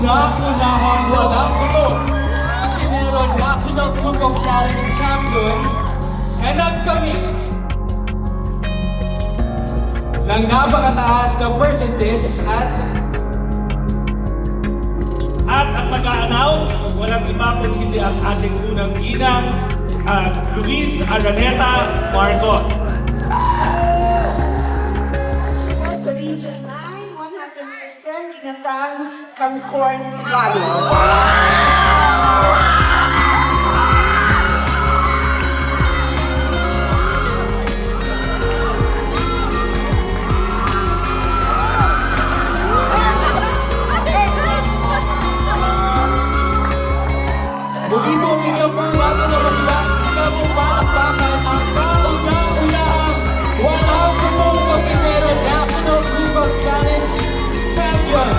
Kauna-unahan walang gulo, Isinero National Cook-Off Challenge Champion na nagkamit ng napakataas na percentage at ang mag-a-announce, walang iba kung hindi ang ating unang ginang, Luis Araneta Marcos. Sa Region 9, 100% ginatang Kangkorn Valley. muli po bigyan po natin na magpapalakpakan ang kauna-unahang walang gulong Isinero National Cook-Off Challenge Champion.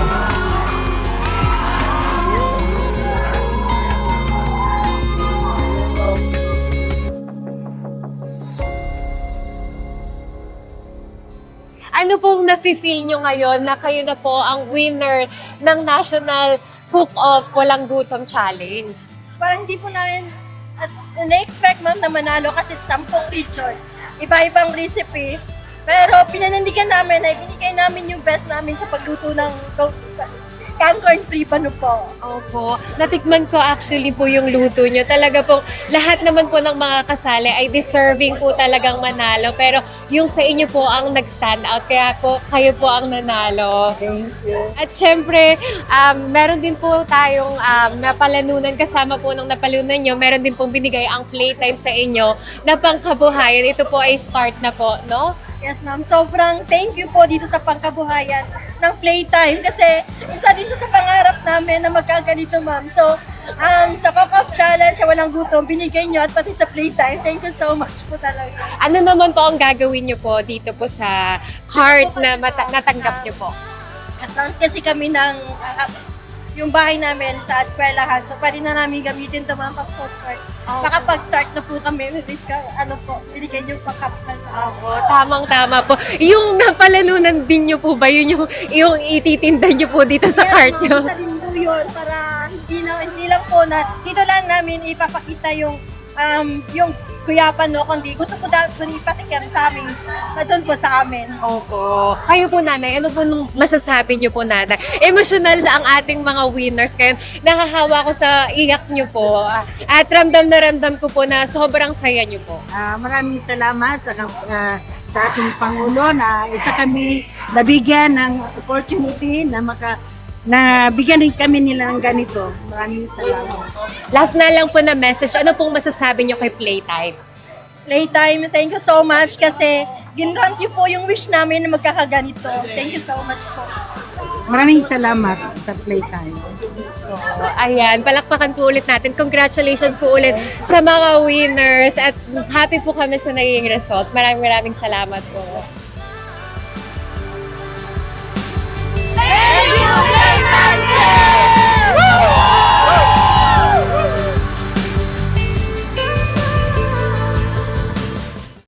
Ano pong nafe-feel nyo ngayon na kayo na po ang winner ng National Cook-Off Walang Gutom Challenge? Parang hindi po namin na-expect ma'am na manalo kasi sa 10 region, iba-ibang recipe. Pero pinanandigan namin na ibinigay namin yung best namin sa pagluto ng Kangkorn Free Bano po. Opo. Natikman ko actually po yung luto nyo. Talaga po, lahat naman po ng mga kasali ay deserving po talagang manalo. Pero yung sa inyo po ang nag-stand out. Kaya po, kayo po ang nanalo. Thank you. At syempre, meron din po tayong napalanunan. Kasama po ng napalunan nyo, meron din pong binigay ang playtime sa inyo na pangkabuhayan. Ito po ay start na po, no? Yes ma'am, sobrang thank you po dito sa pangkabuhayan ng playtime kasi isa din to sa pangarap namin na magkaganito ma'am. So, sa Cook-Off Challenge, walang gutom, binigay nyo at pati sa playtime. Thank you so much po talaga. Ano naman po ang gagawin nyo po dito po sa cart na natanggap nyo po? Kasi kami ng yung bahay namin sa eskwelahan. So, pwede na namin gamitin ito mga pag-food court. Makapag-start na po kami with this, binigay yung pagkapitan sa amin. Opo, tamang-tama po. Yung napalalunan din nyo po ba? Yun yung ititinda nyo po dito sa cart nyo? Isa din po yun para hindi lang po na, dito lang namin ipapakita yung kuyapan no, kundi gusto po doon ipatikim sa amin, doon po sa amin. Opo. Kayo po, nanay, ano po nung masasabi nyo po, nanay? Emotional ang ating mga winners. Kaya nahahawa ko sa iyak nyo po. At ramdam na ramdam ko po na sobrang saya nyo po. Maraming salamat sa ating Pangulo na isa kami nabigyan ng opportunity na bigyan din kami nila ng ganito. Maraming salamat. Last na lang po na message. Ano pong masasabi nyo kay Playtime? Playtime, thank you so much kasi ginrant niyo po yung wish namin na magkakaganito. Thank you so much po. Maraming salamat sa Playtime. Ayan, palakpakan po ulit natin. Congratulations po ulit sa mga winners at happy po kami sa naging result. Maraming salamat po. Thank you, Playtime!